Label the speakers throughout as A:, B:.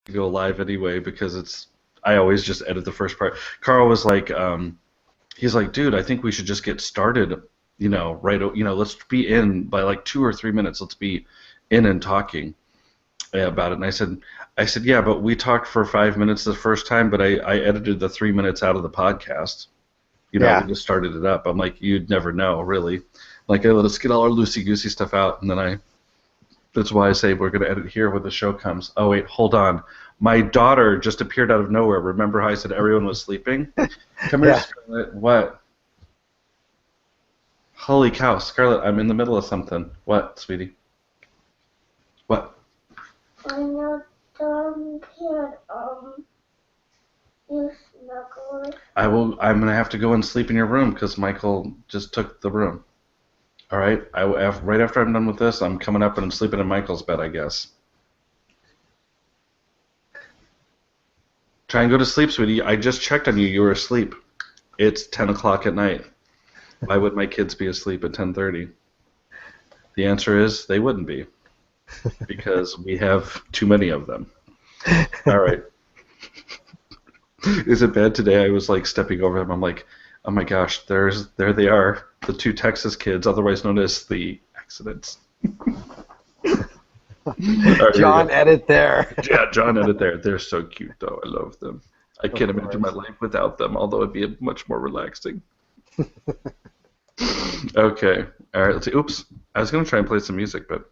A: to go live anyway because I always just edit the first part. Carl was like, he's like, dude, I think we should just get started. Let's be in by like 2 or 3 minutes. Let's be in and talking about it. And I said, yeah, but we talked for 5 minutes the first time, but I edited the 3 minutes out of the podcast. We just started it up. I'm like, you'd never know, really. Like, let's get all our loosey-goosey stuff out, and then that's why I say we're going to edit here when the show comes. Oh, wait, hold on. My daughter just appeared out of nowhere. Remember how I said everyone was sleeping? Come here, Scarlett. What? Holy cow, Scarlett, I'm in the middle of something. What, sweetie? What?
B: I'm not done yet. You snuggle.
A: I'm going to have to go and sleep in your room because Michael just took the room. All right? Right after I'm done with this, I'm coming up and I'm sleeping in Michael's bed, I guess. Try and go to sleep, sweetie. I just checked on you. You were asleep. It's 10 o'clock at night. Why would my kids be asleep at 10:30? The answer is they wouldn't be because we have too many of them. All right. Is it bad today? I was like stepping over them. I'm like, oh my gosh, there they are, the two Texas kids, otherwise known as the accidents. Right,
C: John, edit there.
A: Yeah, John, edit there. They're so cute, though. I love them. I can't imagine my life without them, although it'd be much more relaxing. Okay. All right. Let's see. Oops. I was gonna try and play some music, but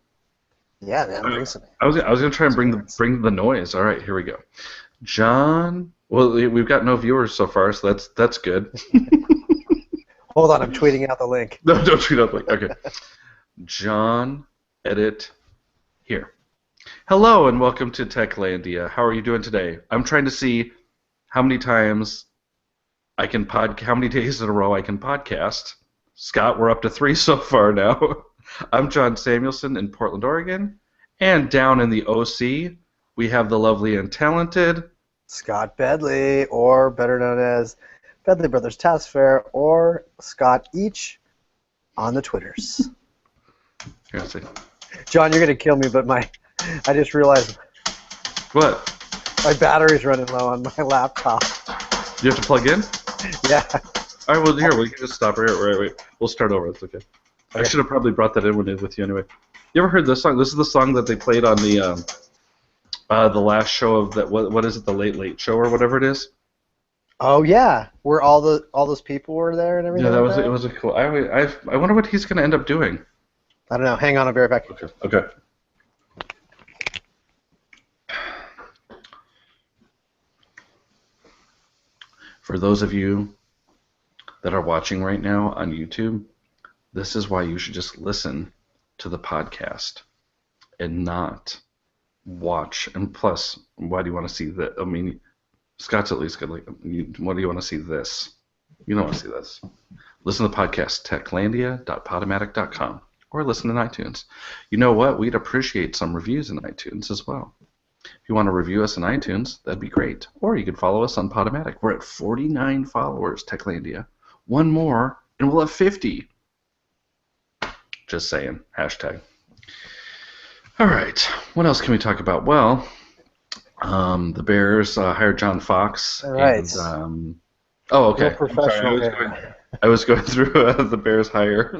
C: Yeah, man, bring some.
A: I was gonna try and bring the noise. All right. Here we go. John. Well, we've got no viewers so far, so that's good.
C: Hold on, I'm tweeting out the link.
A: No, don't tweet out the link. Okay. John, edit here. Hello and welcome to Techlandia. How are you doing today? I'm trying to see how many times how many days in a row I can podcast. Scott, we're up to 3 so far now. I'm John Samuelson in Portland, Oregon. And down in the OC, we have the lovely and talented
C: Scott Bedley, or better known as Bedley Brothers Task Fair, or Scott Each on the Twitters.
A: Here, let's see.
C: John, you're going to kill me, but I just realized
A: What?
C: my battery's running low on my laptop.
A: You have to plug in?
C: Yeah.
A: All right, well, here, we can just stop right here. Wait. We'll start over. It's okay. I should have probably brought that in with you anyway. You ever heard this song? This is the song that they played on the last show of that. What is it? The Late Late Show or whatever it is.
C: Oh yeah, where all those people were there and everything.
A: Yeah,
C: like
A: it was a cool. I wonder what he's going to end up doing.
C: I don't know. Hang on, I'll be right back.
A: Okay. For those of you that are watching right now on YouTube, this is why you should just listen to the podcast and not watch. And plus, why do you want to see that? I mean, Scott's at least good. Like, what do you want to see this? You don't want to see this. Listen to the podcast, techlandia.podomatic.com, or listen in iTunes. You know what? We'd appreciate some reviews in iTunes as well. If you want to review us in iTunes, that'd be great. Or you could follow us on Podomatic. We're at 49 followers, Techlandia. One more, and we'll have 50. Just saying. Hashtag. All right. What else can we talk about? Well, the Bears hired John Fox.
C: All right.
A: And, oh, okay.
C: Real professional.
A: I was going through the Bears hire.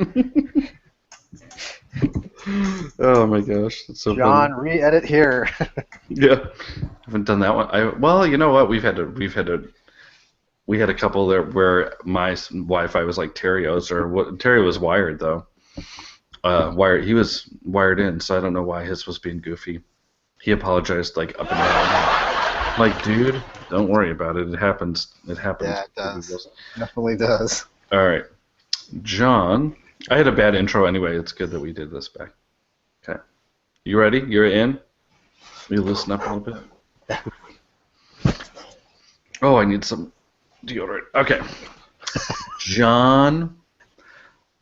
A: Oh my gosh, that's so
C: John,
A: funny.
C: re-edit here.
A: Yeah, haven't done that one. Well, you know what? We had a couple there where my Wi-Fi was like Terrio's, or what? Terrio was wired though. He was wired in, so I don't know why his was being goofy. He apologized like up and down. Like, dude, don't worry about it. It happens. It happens.
C: Yeah, it does. Definitely does.
A: All right, John. I had a bad intro anyway. It's good that we did this back. Okay. You ready? You're in? You listen up a little bit? Oh, I need some deodorant. Okay. John,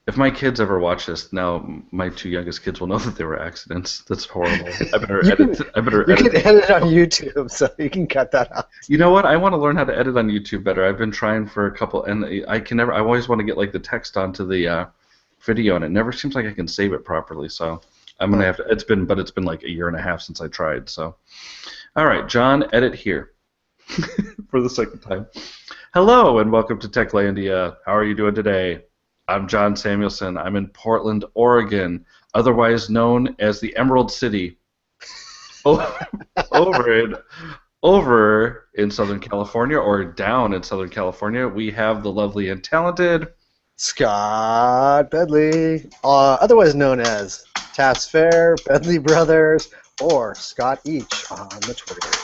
A: if my kids ever watch this, now my 2 youngest kids will know that they were accidents. That's horrible. I better edit.
C: You can edit it on YouTube, so you can cut that out.
A: You know what? I want to learn how to edit on YouTube better. I've been trying for a couple, and I always want to get like the text onto the video, and it never seems like I can save it properly. So I'm gonna have to. It's been like a year and a half since I tried. So, All right, John, edit here for the second time. Hello and welcome to Techlandia. How are you doing today? I'm John Samuelson. I'm in Portland, Oregon, otherwise known as the Emerald City. Over in Southern California, or down in Southern California, we have the lovely and talented
C: Scott Bedley, otherwise known as Tats Fair, Bedley Brothers, or Scott Each on the Twitters.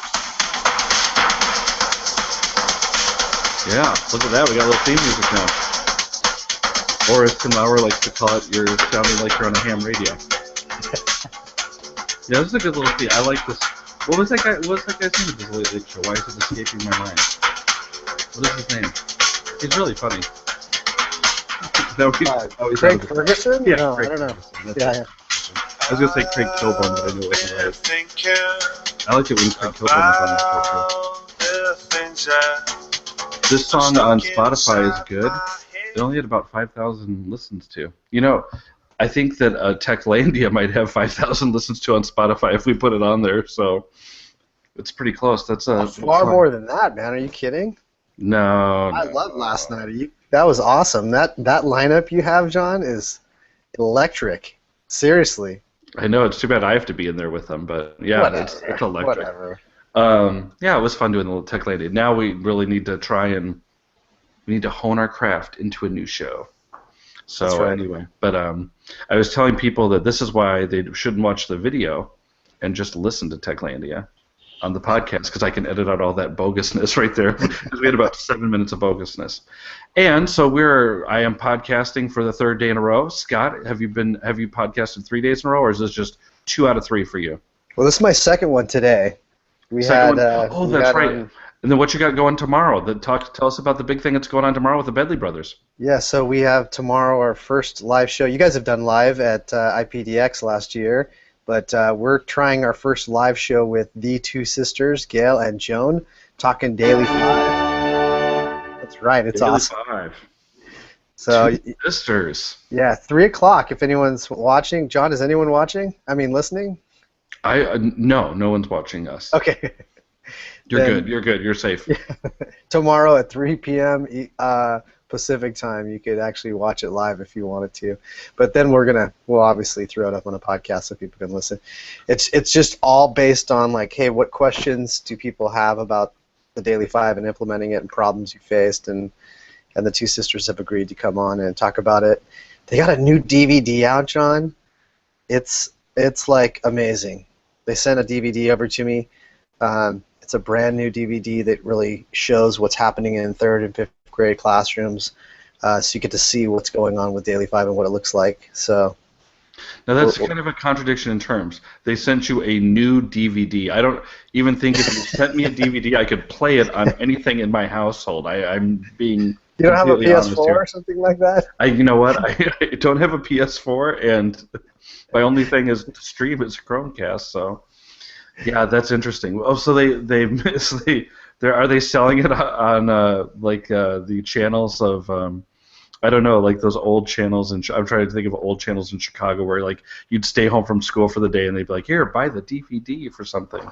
A: Yeah, look at that. We got a little theme music now. Or as Tim Lauer likes to call it, you're sounding like you're on a ham radio. Yeah, this is a good little theme. I like this. What was that guy's name at this late show? Why is it escaping my mind? What is his name? He's really funny.
C: Craig Ferguson?
A: Yeah,
C: no,
A: Craig
C: I don't know.
A: Ferguson.
C: Yeah.
A: I was going to say Craig Kilborn, but I knew it wasn't right. I like it when Craig Kilborn is on the show. This song on Spotify is good. It only had about 5,000 listens to. You know, I think that Techlandia might have 5,000 listens to on Spotify if we put it on there, so it's pretty close. That's
C: far more than that, man. Are you kidding?
A: No.
C: I loved last night. That was awesome. That lineup you have, John, is electric. Seriously.
A: I know, it's too bad I have to be in there with them, but yeah, it's electric.
C: Whatever.
A: Yeah, it was fun doing the little Techlandia. Now we really need to hone our craft into a new show. So
C: That's right.
A: Anyway, but I was telling people that this is why they shouldn't watch the video and just listen to Techlandia on the podcast, because I can edit out all that bogusness right there. Because we had about 7 minutes of bogusness, and so I am podcasting for the third day in a row. Scott, have you podcasted 3 days in a row, or is this just 2 out of 3 for you?
C: Well, this is my second one today.
A: That's right. And then what you got going tomorrow? Tell us about the big thing that's going on tomorrow with the Bedley Brothers.
C: Yeah, so we have tomorrow our first live show. You guys have done live at IPDX last year, but we're trying our first live show with the two sisters, Gail and Joan, talking Daily 5. That's right, it's
A: Daily
C: awesome.
A: 5.
C: So,
A: two sisters.
C: Yeah, 3 o'clock if anyone's watching. John, is anyone watching? I mean, listening?
A: No one's watching us.
C: Okay.
A: You're good. You're safe.
C: Tomorrow at 3 p.m. Pacific time, you could actually watch it live if you wanted to. But then we'll obviously throw it up on a podcast so people can listen. It's just all based on like, hey, what questions do people have about the Daily 5 and implementing it and problems you faced, and the two sisters have agreed to come on and talk about it. They got a new DVD out, John. It's like amazing. They sent a DVD over to me. It's a brand new DVD that really shows what's happening in 3rd and 5th grade classrooms, so you get to see what's going on with Daily 5 and what it looks like. So
A: now that's kind of a contradiction in terms. They sent you a new DVD. I don't even think if you sent me a DVD, I could play it on anything in my household. I'm being
C: you don't have a PS4
A: or
C: or something like that?
A: You know what? I don't have a PS4, and my only thing is to stream is Chromecast. So. Yeah, that's interesting. Oh, so are they selling it on the channels of I don't know, like those old channels, and I'm trying to think of old channels in Chicago where like you'd stay home from school for the day and they'd be like, here, buy the DVD for something,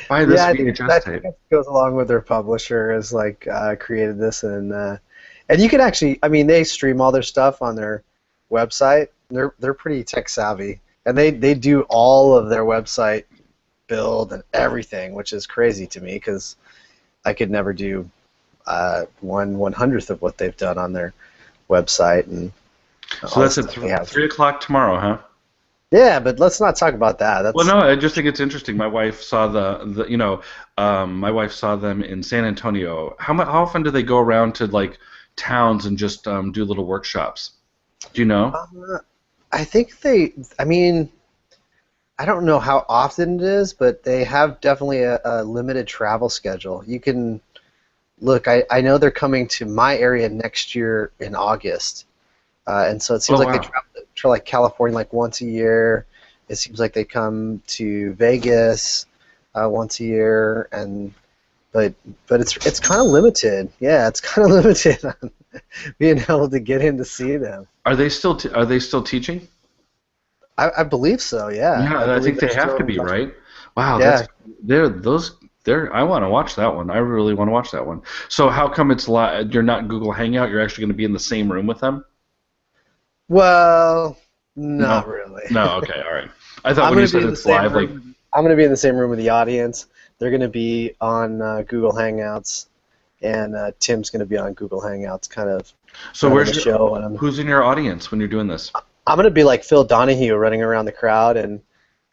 A: buy this VHS tape.
C: That goes along with their publisher has created this, and you can actually, I mean, they stream all their stuff on their website. They're pretty tech savvy, and they do all of their website build and everything, which is crazy to me because I could never do 1/100th of what they've done on their website. And
A: so that's at 3 o'clock tomorrow, huh?
C: Yeah, but let's not talk about that.
A: Well, no, I just think it's interesting. My wife saw my wife saw them in San Antonio. How often do they go around to like towns and just do little workshops? Do you know?
C: I think I don't know how often it is, but they have definitely a limited travel schedule. You can look. I know they're coming to my area next year in August, and so it seems they travel to like California like once a year. It seems like they come to Vegas once a year, but it's kind of limited. Yeah, it's kind of limited on being able to get in to see them.
A: Are they still teaching?
C: I believe so, yeah.
A: Yeah, I think they have to be, right? Wow,
C: yeah.
A: I want to watch that one. I really want to watch that one. So how come it's you're not Google Hangout? You're actually going to be in the same room with them?
C: Well, not
A: No.
C: really.
A: No. Okay. All right. I thought
C: I'm
A: when you
C: going to be
A: said
C: in the
A: it's
C: same
A: live, like,
C: room. I'm going to be in the same room with the audience. They're going to be on Google Hangouts, and Tim's going to be on Google Hangouts, kind of
A: so
C: running the show. And
A: who's in your audience when you're doing this?
C: I'm going to be like Phil Donahue, running around the crowd and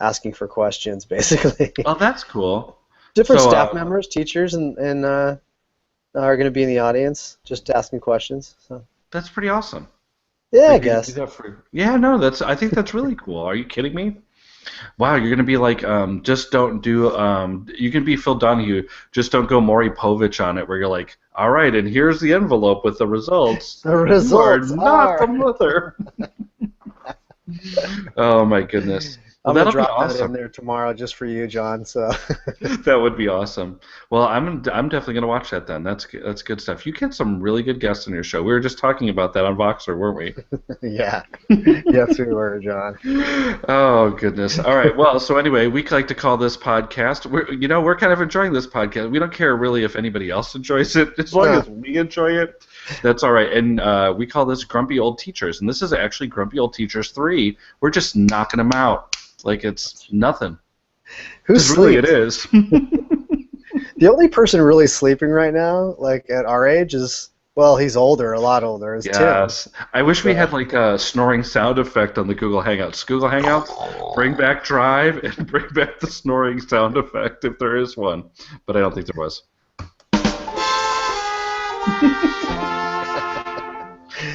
C: asking for questions, basically.
A: Oh, that's cool.
C: Different
A: So,
C: staff members, teachers, and are going to be in the audience, just asking questions. So
A: that's pretty awesome.
C: yeah, I
A: Like, you're gonna do
C: guess.
A: that yeah, no, I think that's really cool. Are you kidding me? Wow, you're gonna be like, just don't do, you can be Phil Donahue, just don't go Maury Povich on it, where you're like, all right, and here's the envelope with the results.
C: The
A: You are
C: results
A: not the
C: are.
A: mother. Oh my goodness. Well,
C: I'm gonna
A: that'll be
C: drop that in
A: awesome.
C: there tomorrow just for you, John. So
A: That would be awesome. Well, I'm definitely gonna watch that then. That's good stuff. You get some really good guests on your show. We were just talking about that on Voxer, weren't we?
C: yeah, yes, we were, John.
A: Oh goodness. All right. Well, so anyway, we like to call this podcast. We're kind of enjoying this podcast. We don't care really if anybody else enjoys it, as long as we enjoy it. That's all right. And we call this Grumpy Old Teachers, and this is actually Grumpy Old Teachers 3. We're just knocking them out like it's nothing.
C: Who
A: 'Cause really it
C: sleeps?
A: is.
C: The only person really sleeping right now, like at our age, is well, he's older, a lot older, is Tim.
A: Yes. I wish we had like a snoring sound effect on the Google Hangouts. Google Hangouts, bring back Drive and bring back the snoring sound effect if there is one. But I don't think there was.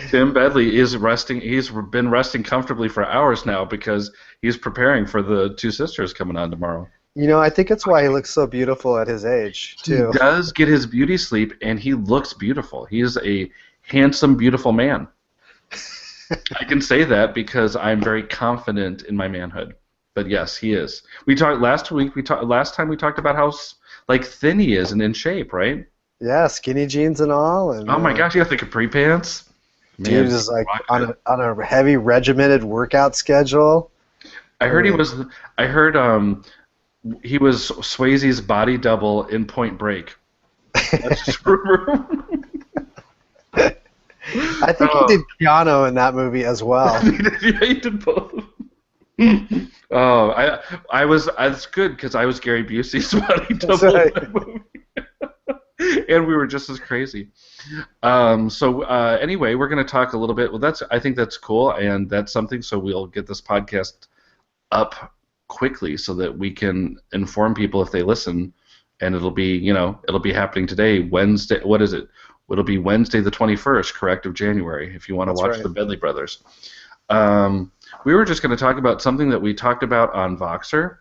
A: Tim Bedley is resting. He's been resting comfortably for hours now because he's preparing for the two sisters coming on tomorrow.
C: You know, I think it's why he looks so beautiful at his age, too.
A: He does get his beauty sleep, and he looks beautiful. He is a handsome, beautiful man. I can say that because I'm very confident in my manhood. But yes, he is. We talked last week. Last time we talked about how like thin he is and in shape, right?
C: Yeah, skinny jeans and all. And,
A: Oh my gosh, you got the capri pants.
C: dude is like on a heavy regimented workout schedule.
A: I heard he was Swayze's body double in Point Break. That's just rumor.
C: I think he did Keanu in that movie as well.
A: Yeah, he did both. Oh, that's good because I was Gary Busey's body double in that movie. And we were just as crazy. Anyway, we're going to talk a little bit. Well, I think that's cool, and that's something. So we'll get this podcast up quickly so that we can inform people if they listen, and it'll be happening today, Wednesday. What is it? It'll be Wednesday the 21st, correct, of January. If you want to watch
C: right.
A: the Bedley Brothers. We were just going to talk about something that we talked about on Voxer.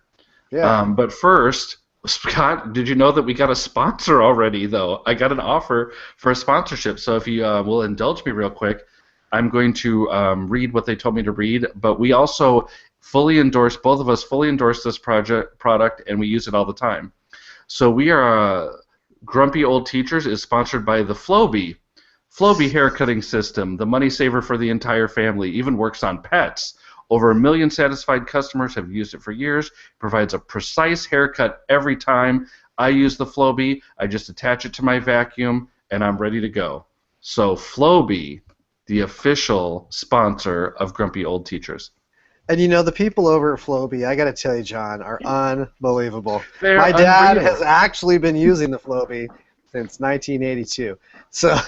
C: Yeah.
A: But first, Scott, did you know that we got a sponsor already, though? I got an offer for a sponsorship. So if you will indulge me real quick, I'm going to read what they told me to read. But we also both of us fully endorse this product, and we use it all the time. So we are Grumpy Old Teachers is sponsored by the Flowbee hair cutting system, the money saver for the entire family, even works on pets. Over 1 million satisfied customers have used it for years. It provides a precise haircut every time. I use the Flowbee. I just attach it to my vacuum, and I'm ready to go. So Flowbee, the official sponsor of Grumpy Old Teachers.
C: And you know, the people over at Flowbee, I got to tell you, John, are unbelievable.
A: They're
C: My dad
A: unreal.
C: has actually been using the Flowbee since 1982. So,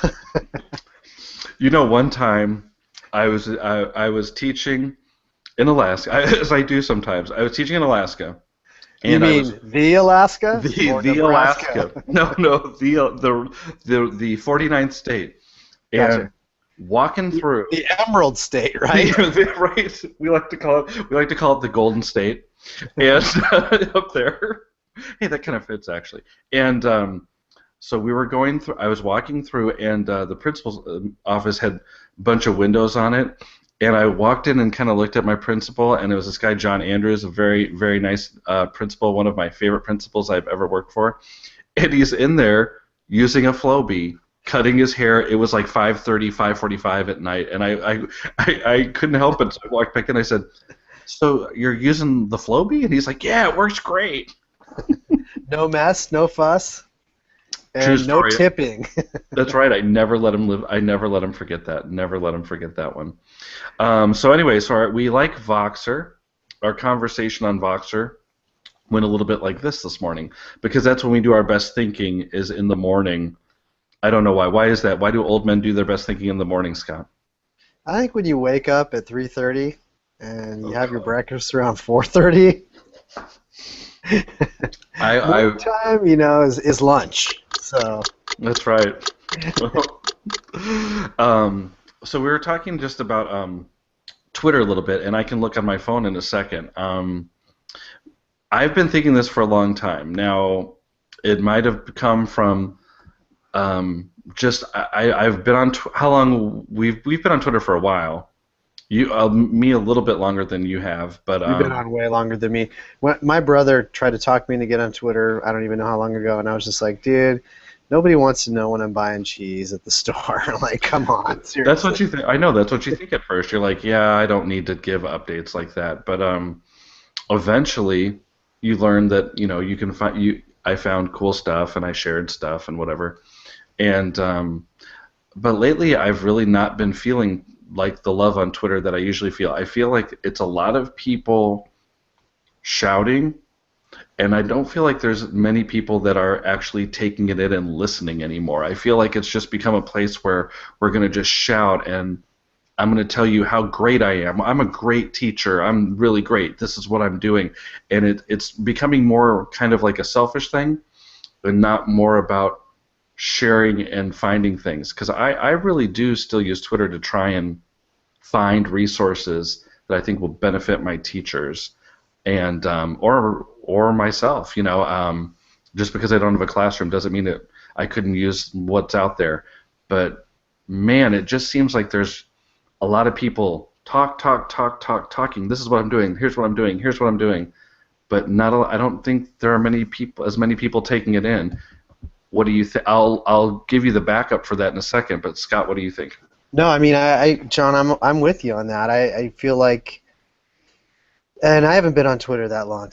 A: one time I was teaching in Alaska, as I do sometimes. I was teaching in Alaska.
C: you mean the Alaska? Or
A: The
C: Nebraska?
A: Alaska? No, the 49th state. And
C: Gotcha.
A: walking through
C: The Emerald State, right?
A: right. We like to call it the Golden State, and up there. Hey, that kind of fits actually. And so we were going through. I was walking through, and the principal's office had a bunch of windows on it. And I walked in and kind of looked at my principal, and it was this guy, John Andrews, a very, very nice principal, one of my favorite principals I've ever worked for. And he's in there using a Flowbee, cutting his hair. It was like 5:30, 5:45 at night, and I couldn't help it. So I walked back in. I said, "So you're using the Flowbee?" And he's like, "Yeah, it works great."
C: No mess, no fuss,
A: True
C: and no
A: story.
C: tipping.
A: That's right. I never let him live. I never let him forget that. Never let him forget that one. So anyway, we like Voxer. Our conversation on Voxer went a little bit like this morning because that's when we do our best thinking is in the morning. I don't know why. Why is that? Why do old men do their best thinking in the morning, Scott?
C: I think when you wake up at 3:30 and you
A: Oh
C: have your
A: God.
C: breakfast around 4:30,
A: I
C: morning time, is lunch. So
A: That's right. um, so we were talking just about Twitter a little bit, and I can look on my phone in a second. I've been thinking this for a long time. Now, it might have come from just I've been on how long we've been on Twitter for a while. Me a little bit longer than you have, but
C: you've been on way longer than me. My brother tried to talk me into get on Twitter. I don't even know how long ago, and I was just like, dude, nobody wants to know when I'm buying cheese at the store. Like, come on,
A: that's what
C: seriously.
A: you think. I know that's what you think at first. You're like, yeah, I don't need to give updates like that, but eventually you learn that you can find you. I found cool stuff and I shared stuff and whatever, and but lately I've really not been feeling like the love on Twitter that I usually feel. I feel like it's a lot of people shouting, and I don't feel like there's many people that are actually taking it in and listening anymore. I feel like it's just become a place where we're going to just shout and I'm going to tell you how great I am. I'm a great teacher. I'm really great. This is what I'm doing. And it's becoming more kind of like a selfish thing and not more about sharing and finding things. Because I really do still use Twitter to try and find resources that I think will benefit my teachers and or myself. Just because I don't have a classroom doesn't mean that I couldn't use what's out there. But man, it just seems like there's a lot of people talking. This is what I'm doing. Here's what I'm doing. Here's what I'm doing. But I don't think there are as many people taking it in. What do you think? I'll give you the backup for that in a second. But Scott, what do you think?
C: No, I mean, John, I'm with you on that. I feel like, and I haven't been on Twitter that long,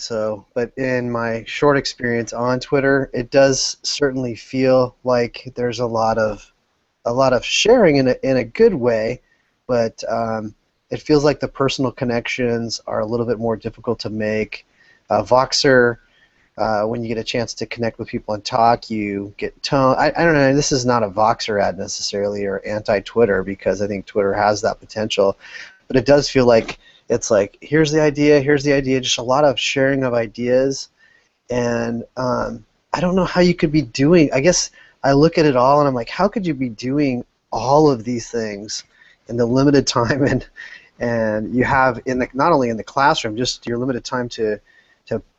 C: but in my short experience on Twitter, it does certainly feel like there's a lot of sharing in a good way, but it feels like the personal connections are a little bit more difficult to make. Voxer, when you get a chance to connect with people and talk, you get tone. I don't know. This is not a Voxer ad necessarily or anti-Twitter because I think Twitter has that potential, but it does feel like it's like here's the idea, just a lot of sharing of ideas, and I don't know how you could be doing. I guess I look at it all and I'm like, how could you be doing all of these things in the limited time and you have not only in the classroom, just your limited time to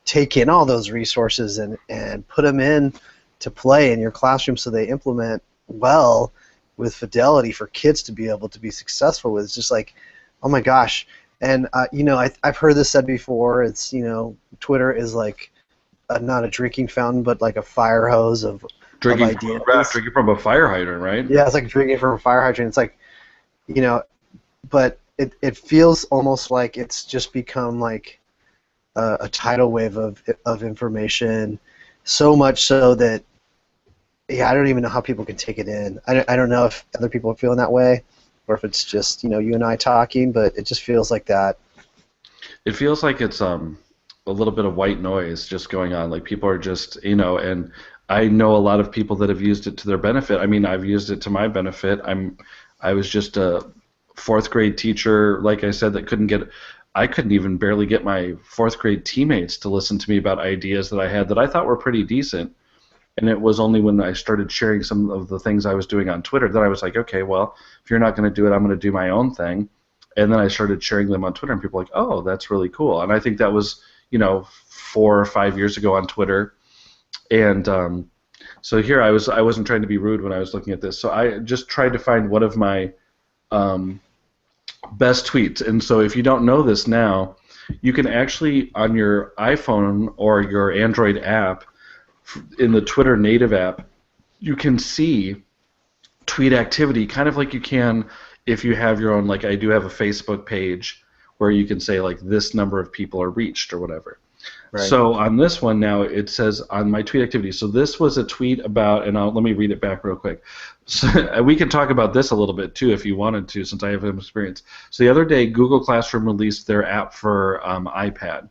C: take in all those resources and put them in to play in your classroom so they implement well with fidelity for kids to be able to be successful with. It's just like, oh my gosh. And I've heard this said before. It's Twitter is like not a drinking fountain, but like a fire hose of
A: Drinking from
C: ideas.
A: drinking from a fire hydrant, right?
C: Yeah, it's like drinking from a fire hydrant. It's like, you know, but it feels almost like it's just become like a tidal wave of information, so much so that I don't even know how people can take it in. I don't know if other people are feeling that way, or if it's just you and I talking, but it just feels like that.
A: It feels like it's a little bit of white noise just going on. Like people are just and I know a lot of people that have used it to their benefit. I mean, I've used it to my benefit. I was just a fourth grade teacher, like I said, I couldn't even barely get my fourth grade teammates to listen to me about ideas that I had that I thought were pretty decent. And it was only when I started sharing some of the things I was doing on Twitter that I was like, okay, well, if you're not going to do it, I'm going to do my own thing. And then I started sharing them on Twitter, and people were like, oh, that's really cool. And I think that was, 4 or 5 years ago on Twitter. And so here I wasn't trying to be rude when I was looking at this. So I just tried to find one of my um, best tweets. And so if you don't know this now, you can actually, on your iPhone or your Android app, in the Twitter native app, you can see tweet activity kind of like you can if you have your own, like I do have a Facebook page where you can say like this number of people are reached or whatever.
C: Right.
A: So on this one now, it says on my tweet activity. So this was a tweet about, and let me read it back real quick. So we can talk about this a little bit too if you wanted to, since I have some experience. So the other day, Google Classroom released their app for iPad.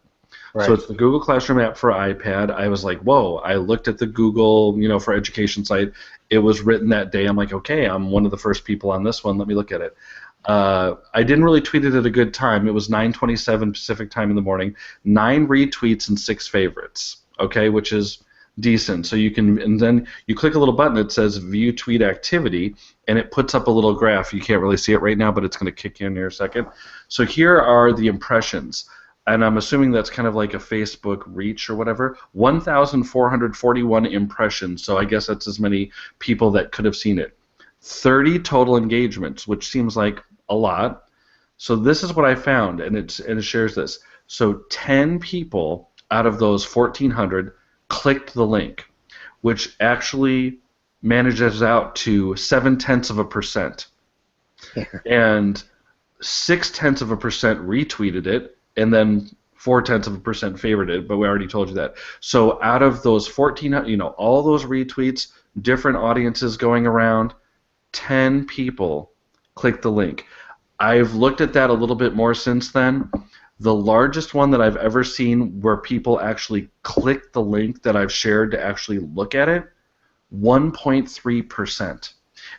A: So
C: Right.
A: it's the Google Classroom app for iPad. I was like, whoa. I looked at the Google, for education site. It was written that day. I'm like, okay, I'm one of the first people on this one. Let me look at it. I didn't really tweet it at a good time. It was 9:27 Pacific time in the morning. 9 retweets and 6 favorites. Okay, which is decent. So you can, and then you click a little button that says View Tweet Activity, and it puts up a little graph. You can't really see it right now, but it's going to kick in here in a second. So here are the impressions. And I'm assuming that's kind of like a Facebook reach or whatever. 1,441 impressions. So I guess that's as many people that could have seen it. 30 total engagements, which seems like a lot. So this is what I found, and it shares this. So 10 people out of those 1,400 clicked the link, which actually manages out to 0.7%, and 0.6% retweeted it, and then 0.4% favorited it. But we already told you that. So out of those 1,400, all those retweets, different audiences going around, 10 people clicked the link. I've looked at that a little bit more since then. The largest one that I've ever seen where people actually clicked the link that I've shared to actually look at it, 1.3%.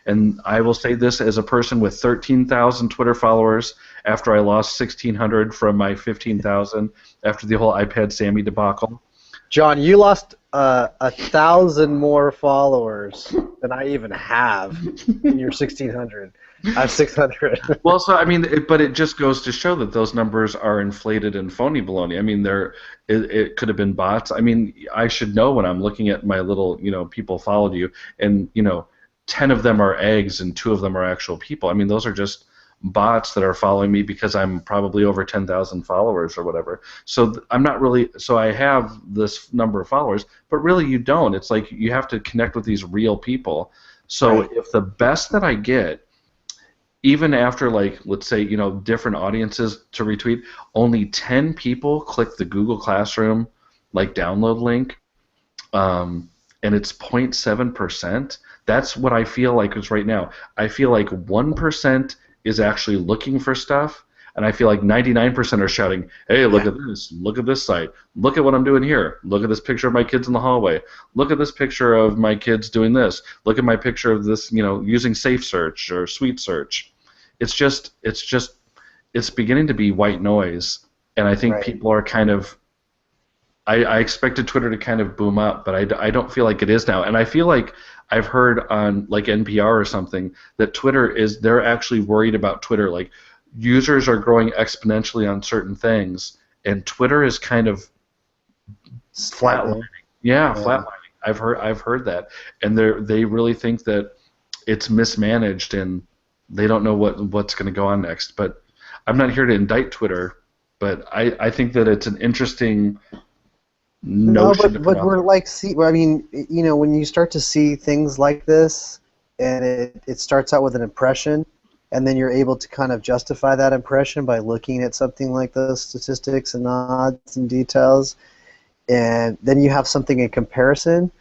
A: And I will say this as a person with 13,000 Twitter followers after I lost 1,600 from my 15,000 after the whole iPad Sammy debacle.
C: John, you lost 1,000 more followers than I even have in your 1,600. I have 600.
A: Well, so I mean, but it just goes to show that those numbers are inflated and phony baloney. I mean, it could have been bots. I mean, I should know when I'm looking at my little, people followed you, and 10 of them are eggs and 2 of them are actual people. I mean, those are just bots that are following me because I'm probably over 10,000 followers or whatever. So I'm not really. So I have this number of followers, but really you don't. It's like you have to connect with these real people. So
C: Right.
A: if the best that I get, even after, like, let's say, different audiences to retweet, only 10 people click the Google Classroom like download link, and it's 0.7%. That's what I feel like is right now. I feel like 1% is actually looking for stuff, and I feel like 99% are shouting, hey, look
C: Yeah.
A: at this, look at this site, look at what I'm doing here, look at this picture of my kids in the hallway, look at this picture of my kids doing this, look at my picture of this, using Safe Search or Sweet Search. It's beginning to be white noise, and I think
C: Right.
A: people are kind of. I expected Twitter to kind of boom up, but I don't feel like it is now. And I feel like I've heard on like NPR or something that they're actually worried about Twitter. Like, users are growing exponentially on certain things, and Twitter is kind of flatlining.
C: Stagnant.
A: Yeah,
C: Yeah.
A: flatlining. I've heard that, and they really think that it's mismanaged, and they don't know what's going to go on next. But I'm not here to indict Twitter, but I think that it's an interesting
C: No,
A: notion to
C: but
A: put
C: but
A: out
C: we're
A: there.
C: like, see, I mean, when you start to see things like this, and it starts out with an impression, and then you're able to kind of justify that impression by looking at something like those statistics and odds and details, and then you have something in comparison.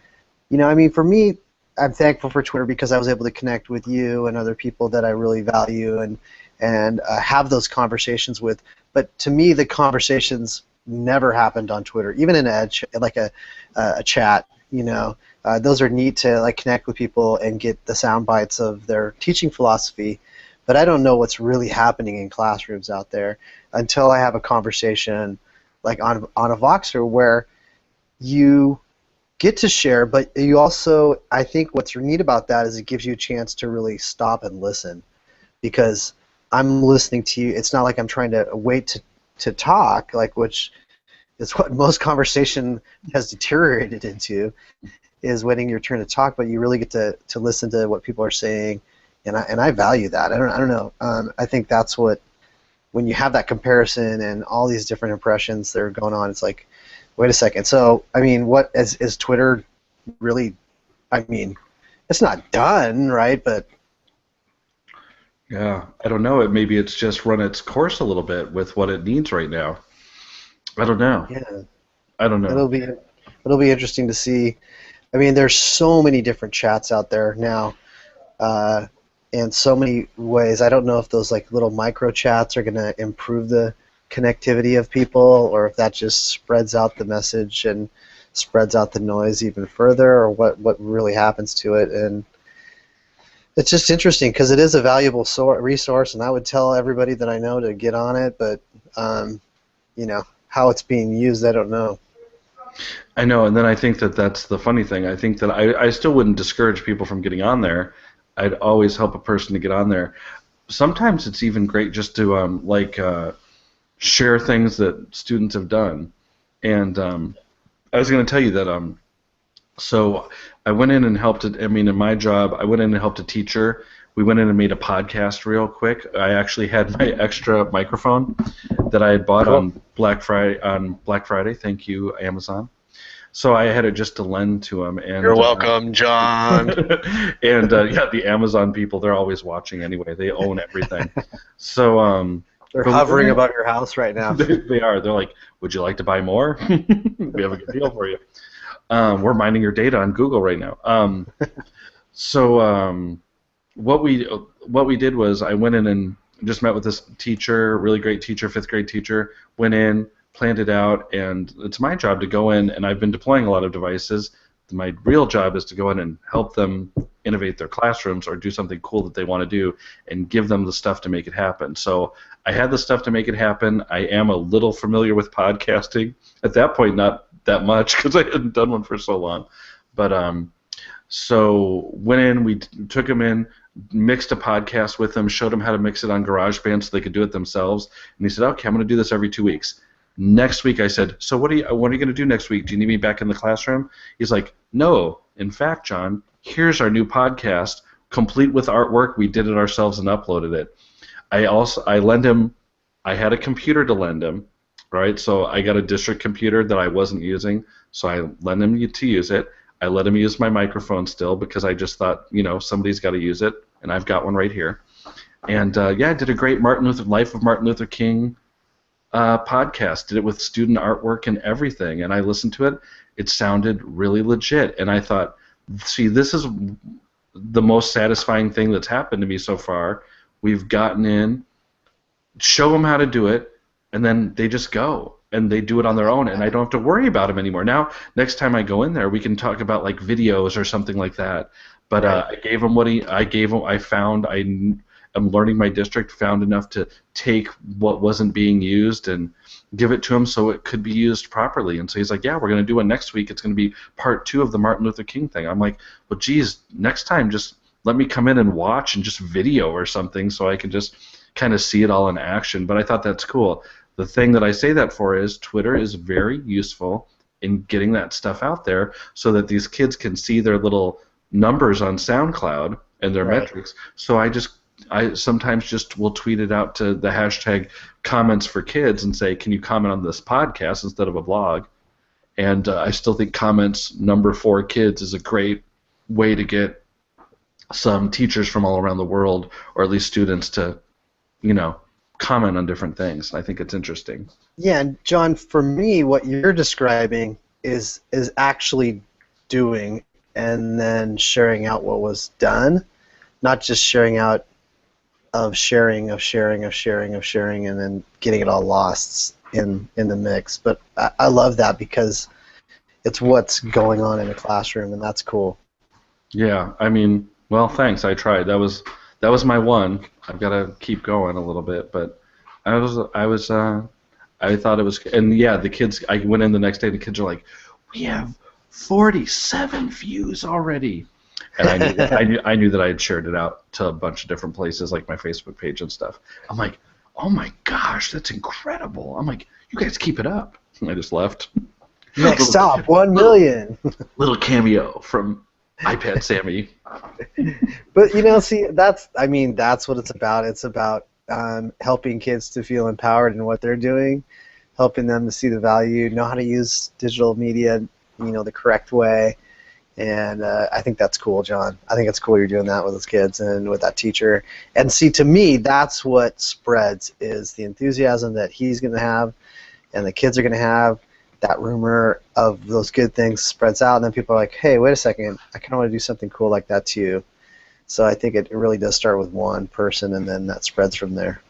C: I mean, for me, I'm thankful for Twitter because I was able to connect with you and other people that I really value and have those conversations with. But to me, the conversations never happened on Twitter, even in a chat. Those are neat to like connect with people and get the sound bites of their teaching philosophy. But I don't know what's really happening in classrooms out there until I have a conversation like on a Voxer where you get to share, but you also, I think what's neat about that is it gives you a chance to really stop and listen because I'm listening to you. It's not like I'm trying to wait to talk, like which is what most conversation has deteriorated into, is waiting your turn to talk, but you really get to listen to what people are saying, and I value that. I don't know. I think that's what, when you have that comparison and all these different impressions that are going on, it's like, wait a second. So, I mean, what is Twitter really? I mean, it's not done, right? But
A: Yeah, I don't know. Maybe it's just run its course a little bit with what it needs right now. I don't know.
C: yeah,
A: I don't know.
C: It'll be interesting to see. I mean, there's so many different chats out there now, in so many ways. I don't know if those like little micro chats are going to improve the connectivity of people, or if that just spreads out the message and spreads out the noise even further, or what really happens to it. And it's just interesting because it is a valuable resource, and I would tell everybody that I know to get on it, but how it's being used, I don't know.
A: I know, and then I think that that's the funny thing. I think that I still wouldn't discourage people from getting on there. I'd always help a person to get on there. Sometimes it's even great just to share things that students have done. And I was going to tell you that so I went in and helped it. I mean, in my job, I went in and helped a teacher. We went in and made a podcast real quick. I actually had my extra microphone that I had bought
C: Cool.
A: on Black Friday. Thank you, Amazon. So I had it just to lend to him. And
C: You're welcome, John.
A: and yeah, the Amazon people, they're always watching anyway. They own everything. So
C: They're
A: but
C: hovering above your house right now.
A: they are. They're like, would you like to buy more? We have a good deal for you. We're mining your data on Google right now. What we did was I went in and just met with this teacher, really great teacher, 5th grade teacher. Went in, planned it out, and it's my job to go in, and I've been deploying a lot of devices. My real job is to go in and help them innovate their classrooms or do something cool that they want to do and give them the stuff to make it happen. So I had the stuff to make it happen. I am a little familiar with podcasting. At that point, not that much because I hadn't done one for so long. But so went in, we took them in, mixed a podcast with them, showed them how to mix it on GarageBand so they could do it themselves. And he said, okay, I'm going to do this every 2 weeks. Next week I said, so what are you going to do next week? Do you need me back in the classroom? He's like, no. In fact, John, here's our new podcast, complete with artwork. We did it ourselves and uploaded it. I lend him, I had a computer to lend him, right? So I got a district computer that I wasn't using, so I lent him to use it. I let him use my microphone still because I just thought, somebody's got to use it, and I've got one right here. And I did a great Life of Martin Luther King podcast. Did it with student artwork and everything, and I listened to it. It sounded really legit, and I thought, see, this is the most satisfying thing that's happened to me so far. We've gotten in, show them how to do it, and then they just go and they do it on their own, and I don't have to worry about them anymore. Now, next time I go in there, we can talk about like videos or something like that. But I gave him I'm learning my district, found enough to take what wasn't being used and give it to him so it could be used properly. And so he's like, yeah, we're going to do one next week. It's going to be part 2 of the Martin Luther King thing. I'm like, well, geez, next time just let me come in and watch and just video or something so I can just kind of see it all in action. But I thought that's cool. The thing that I say that for is Twitter is very useful in getting that stuff out there so that these kids can see their little numbers on SoundCloud and their metrics. So I sometimes just will tweet it out to the hashtag comments for kids and say, can you comment on this podcast instead of a blog? And I still think comments number 4 kids is a great way to get some teachers from all around the world, or at least students, to, comment on different things. I think it's interesting.
C: Yeah, and John, for me, what you're describing is actually doing and then sharing out what was done, not just sharing out of sharing, and then getting it all lost in the mix. But I love that because it's what's going on in the classroom, and that's cool.
A: Yeah, I mean, well, thanks. I tried. That was my one. I've got to keep going a little bit, but I thought it was, and yeah, the kids. I went in the next day. The kids are like, we have 47 views already. And I knew that I had shared it out to a bunch of different places, like my Facebook page and stuff. I'm like, oh my gosh, that's incredible. I'm like, you guys keep it up. And I just left.
C: Next stop, 1 million.
A: Little cameo from iPad Sammy.
C: But see, that's what it's about. It's about helping kids to feel empowered in what they're doing, helping them to see the value, know how to use digital media, the correct way. And I think that's cool, John. I think it's cool you're doing that with those kids and with that teacher. And see, to me, that's what spreads, is the enthusiasm that he's going to have and the kids are going to have. that rumor of those good things spreads out, and then people are like, hey, wait a second, I kind of want to do something cool like that too. So I think it really does start with one person, and then that spreads from there.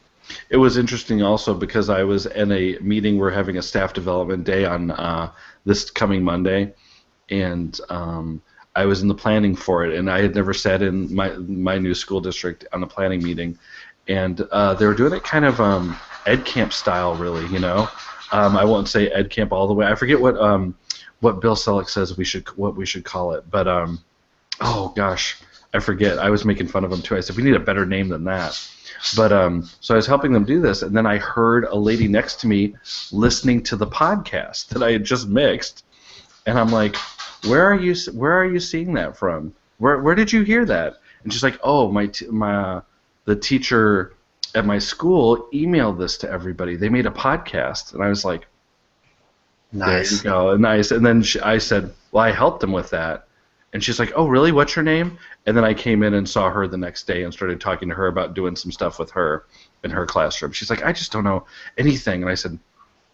A: It was interesting also because I was in a meeting. We're having a staff development day on this coming Monday, and I was in the planning for it, and I had never sat in my new school district on a planning meeting, and they were doing it kind of ed camp style, really. I won't say ed camp all the way. I forget what Bill Selleck says we should call it, but oh gosh, I forget. I was making fun of him too. I said we need a better name than that. But so I was helping them do this, and then I heard a lady next to me listening to the podcast that I had just mixed, and I'm like, "Where are you seeing that from? Where did you hear that?" And she's like, "Oh, the teacher at my school emailed this to everybody. They made a podcast." And I was like,
C: Nice.
A: "There you go, nice." And then I said, "Well, I helped them with that." And she's like, "Oh, really? What's your name?" And then I came in and saw her the next day and started talking to her about doing some stuff with her in her classroom. She's like, "I just don't know anything." And I said,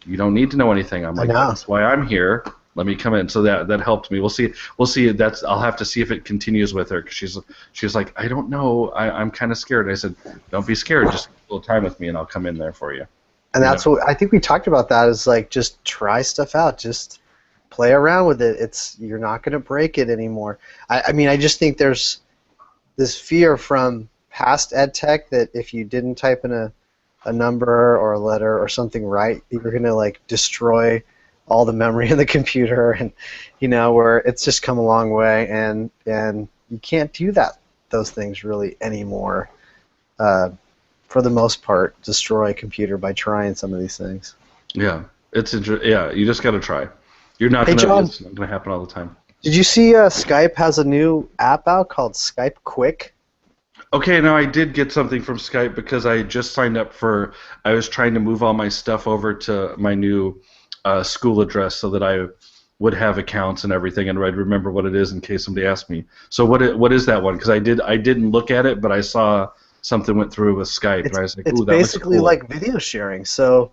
A: "You don't need to know anything." I'm like, "That's why I'm here. Let me come in." So that helped me. We'll see. I'll have to see if it continues with her, because she's like, "I don't know. I'm kind of scared." And I said, "Don't be scared. Just spend a little time with me, and I'll come in there for you."
C: And that's what I think we talked about. That is like, just try stuff out. Just play around with it. You're not going to break it anymore. I mean, I just think there's this fear from past ed tech that if you didn't type in a number or a letter or something right, you're going to like destroy all the memory in the computer, and where it's just come a long way, and you can't do those things really anymore. For the most part, destroy a computer by trying some of these things.
A: Yeah, yeah. You just got to try. You're not
C: Hey,
A: gonna.
C: John,
A: It's not gonna happen all the time.
C: did you see Skype has a new app out called Skype Quick?
A: Okay, now I did get something from Skype because I just signed up for. I was trying to move all my stuff over to my new school address so that I would have accounts and everything, and I'd remember what it is in case somebody asked me. So what is that one? Because I didn't look at it, but I saw something went through with Skype, and I was like,
C: it's
A: "Ooh, that looks
C: basically
A: cool."
C: like video sharing. So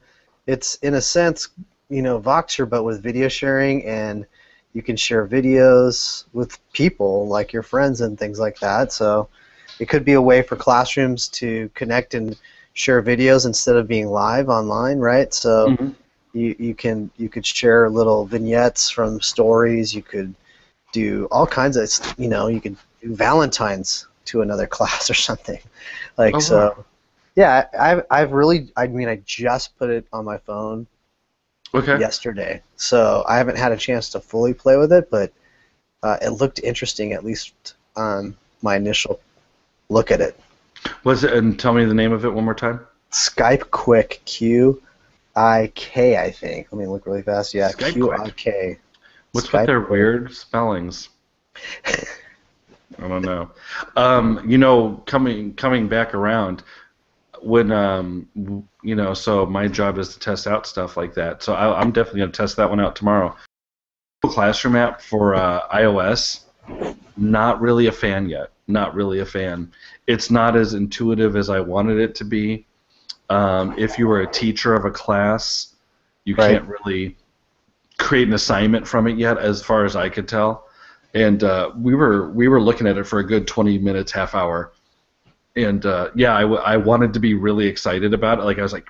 C: it's in a sense, Voxer, but with video sharing, and you can share videos with people like your friends and things like that. So it could be a way for classrooms to connect and share videos instead of being live online, right? So
A: Mm-hmm.
C: you could share little vignettes from stories. You could do all kinds of, you could do Valentine's to another class or something, like
A: Oh,
C: so.
A: wow.
C: Yeah, I just put it on my phone
A: Okay.
C: yesterday, so I haven't had a chance to fully play with it, but it looked interesting, at least on my initial look at it.
A: Was it? And tell me the name of it one more time.
C: Skype Quick, Q-I-K, I think. Let me look really fast. Yeah,
A: Skype
C: Q-I-K.
A: What's
C: Skype
A: with their
C: Quick.
A: weird spellings? I don't know. Coming back around, when so my job is to test out stuff like that. So I'm definitely going to test that one out tomorrow. Google Classroom app for iOS, not really a fan yet. Not really a fan. It's not as intuitive as I wanted it to be. If you were a teacher of a class, you
C: Right.
A: can't really create an assignment from it yet, as far as I could tell. And we were looking at it for a good 20 minutes, half hour. And I wanted to be really excited about it. Like I was like,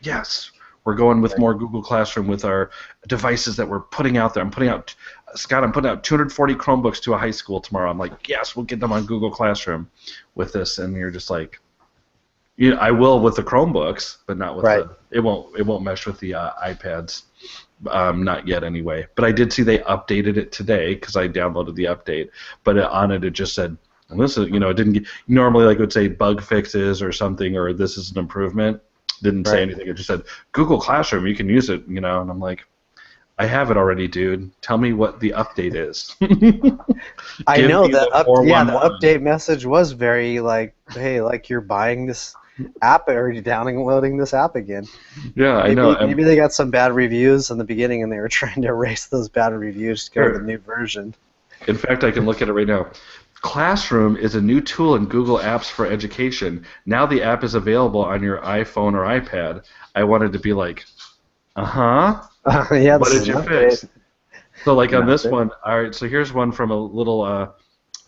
A: yes, we're going with more Google Classroom with our devices that we're putting out there. I'm putting out 240 Chromebooks to a high school tomorrow. I'm like, yes, we'll get them on Google Classroom with this. And you're just like, I will with the Chromebooks, but not with it won't mesh with the iPads. Not yet, anyway. But I did see they updated it today because I downloaded the update. But on it just said, and this is, it didn't normally, like, it would say bug fixes or something, or this is an improvement. Didn't say anything. It just said Google Classroom, you can use it, and I'm like, I have it already, dude. Tell me what the update is.
C: I know that the
A: 411.
C: update message was very like, hey, like you're buying this app or you're downloading this app again.
A: Yeah, I know.
C: Maybe they got some bad reviews in the beginning and they were trying to erase those bad reviews to go to the new version.
A: In fact, I can look at it right now. Classroom is a new tool in Google Apps for Education. Now the app is available on your iPhone or iPad. I wanted to be like, Uh-huh.
C: Yeah,
A: What
C: this is
A: did
C: an
A: you
C: update.
A: fix? So like on this
C: Nothing.
A: one, all right, so here's one from a little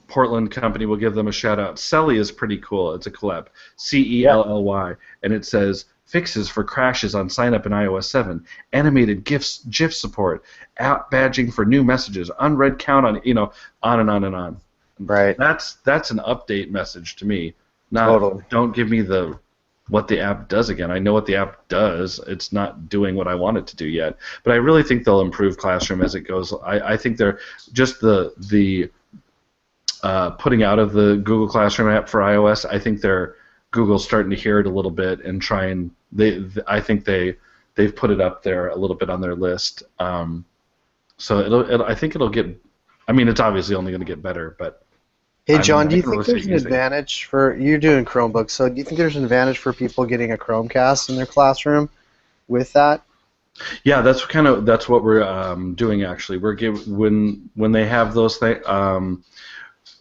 A: Portland company. We'll give them a shout out. Celly is pretty cool. It's a collab.
C: Yeah.
A: Celly. And it says fixes for crashes on sign up in iOS 7, animated GIF support, app badging for new messages, unread count on, on and on and on.
C: Right.
A: That's an update message to me. Not
C: Totally.
A: don't give me what the app does again. I know what the app does. It's not doing what I want it to do yet. But I really think they'll improve Classroom as it goes. I think they're just the putting out of the Google Classroom app for iOS. I think Google's starting to hear it a little bit and try and I think they've put it up there a little bit on their list. So I think it'll get. I mean, it's obviously only going to get better, but.
C: Hey, John, do
A: I
C: you
A: can
C: think
A: really
C: there's
A: see
C: an
A: it easy.
C: advantage for you're doing Chromebooks? So do you think there's an advantage for people getting a Chromecast in their classroom with that?
A: Yeah, that's what we're doing actually. When they have those things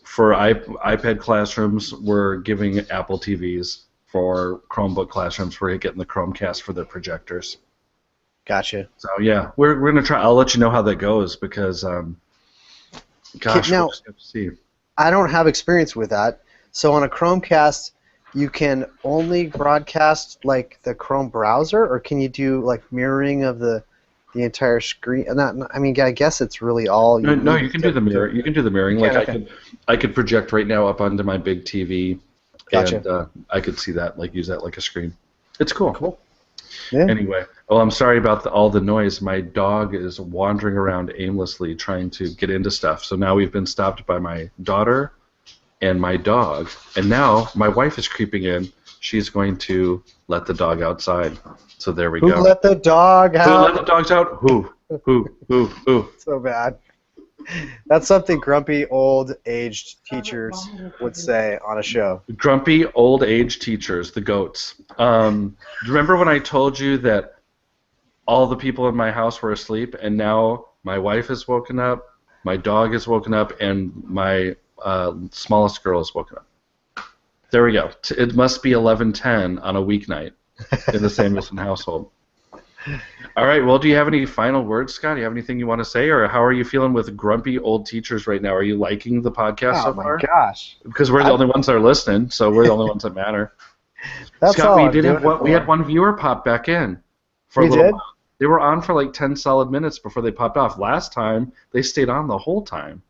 A: for iPad classrooms, we're giving Apple TVs. For Chromebook classrooms, we're getting the Chromecast for their projectors.
C: Gotcha.
A: So yeah, we're gonna try. I'll let you know how that goes because gosh,
C: Now,
A: we'll just have to see.
C: I don't have experience with that. So on a Chromecast, you can only broadcast like the Chrome browser, or can you do like mirroring of the entire screen? I mean, I guess it's really all you
A: No,
C: need
A: you can do the mirror. You can do the mirroring.
C: You
A: Like
C: can, okay.
A: I could project right now up onto my big TV,
C: Gotcha.
A: and I could see that, like use that like a screen. It's cool.
C: Cool. Yeah.
A: Anyway, oh, I'm sorry about all the noise. My dog is wandering around aimlessly trying to get into stuff. So now we've been stopped by my daughter and my dog, and now my wife is creeping in. She's going to let the dog outside. So there we
C: Who
A: go.
C: let the dog
A: Who let the
C: out?
A: dogs out? Who?
C: So bad. That's something grumpy old aged teachers would say on a show.
A: Grumpy old age teachers, the goats. Do you remember when I told you that all the people in my house were asleep, and now my wife has woken up, my dog has woken up, and my smallest girl has woken up? There we go. It must be 11:10 on a weeknight in the Samuelson household. All right. Well, do you have any final words, Scott? Do you have anything you want to say, or how are you feeling with grumpy old teachers right now? Are you liking the podcast so
C: Oh my
A: far?
C: gosh.
A: Because we're the only ones that are listening, so we're the only ones that matter.
C: That's
A: Scott,
C: all
A: we
C: I'm
A: did
C: doing
A: have
C: it
A: we had
C: for.
A: one viewer pop back in for
C: We
A: a little
C: did?
A: while. They were on for like 10 solid minutes before they popped off. Last time they stayed on the whole time.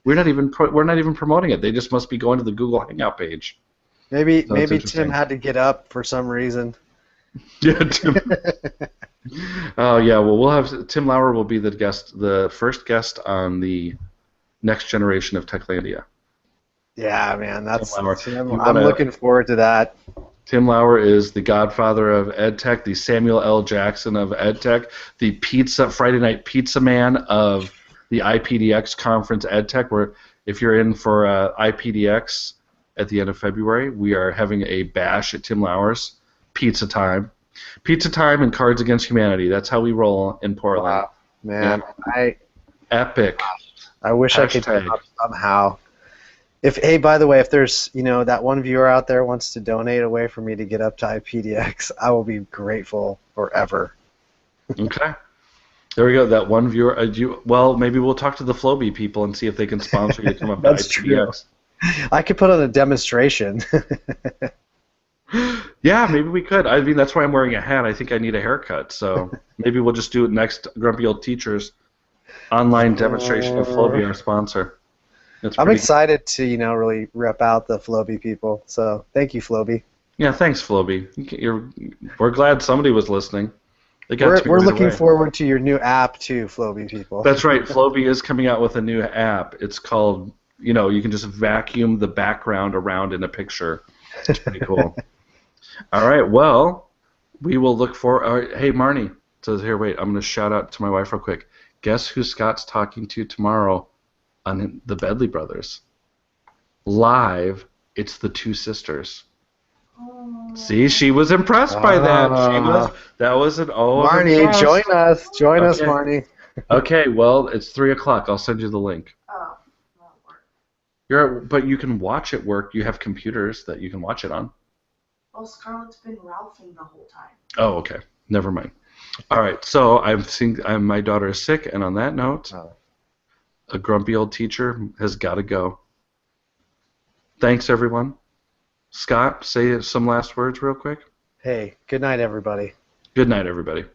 A: We're not even promoting it. They just must be going to the Google Hangout page.
C: Maybe
A: So that's
C: maybe Tim
A: interesting.
C: had to get up for some reason.
A: Yeah, Tim. Oh yeah. Well, we'll have Tim Lauer will be the first guest on the next generation of Techlandia.
C: Yeah, man, that's
A: Lauer.
C: Tim.
A: You
C: I'm
A: wanna?
C: looking forward to that.
A: Tim Lauer is the godfather of EdTech, the Samuel L. Jackson of EdTech, the Friday night pizza man of the IPDX conference EdTech, where if you're in for IPDX at the end of February, we are having a bash at Tim Lauer's. Pizza time. Pizza time and Cards Against Humanity. That's how we roll in Portland.
C: Wow, man,
A: Epic.
C: I wish I could
A: Hashtag.
C: get up somehow. Hey, by the way, if there's that one viewer out there wants to donate a way for me to get up to IPDX, I will be grateful forever.
A: Okay. There we go. That one viewer. Well, maybe we'll talk to the Floby people and see if they can sponsor you to come up to
C: That's
A: IPDX.
C: I could put on a demonstration.
A: Yeah, maybe we could. I mean, that's why I'm wearing a hat. I think I need a haircut. So maybe we'll just do it next Grumpy Old Teachers online demonstration of Floby, our sponsor. That's
C: I'm
A: pretty
C: excited to really rep out the Floby people. So thank you, Floby.
A: Yeah, thanks, Floby. We're glad somebody was listening. They got to me
C: We're
A: right
C: looking
A: away.
C: forward to your new app too, Floby people.
A: That's right. Floby is coming out with a new app. It's called, you can just vacuum the background around in a picture. It's pretty cool. All right. Well, we will look for. Hey, Marnie. It says here. Wait. I'm going to shout out to my wife real quick. Guess who Scott's talking to tomorrow on the Bedley Brothers? Live. It's the two sisters. See, she was impressed by that. That was an
C: Marnie,
A: impressed.
C: join us. Join us,
A: Okay.
C: Marnie.
A: Okay, well, it's 3:00. I'll send you the link.
B: Oh, won't work.
A: But you can watch it work. You have computers that you can watch it on.
B: Well, Scarlett's been Ralphing the whole time.
A: Oh, okay. Never mind. All right, so my daughter is sick, and on that note,
C: Oh.
A: a grumpy old teacher has got to go. Thanks, everyone. Scott, say some last words real quick.
C: Hey, good night, everybody.
A: Good night, everybody.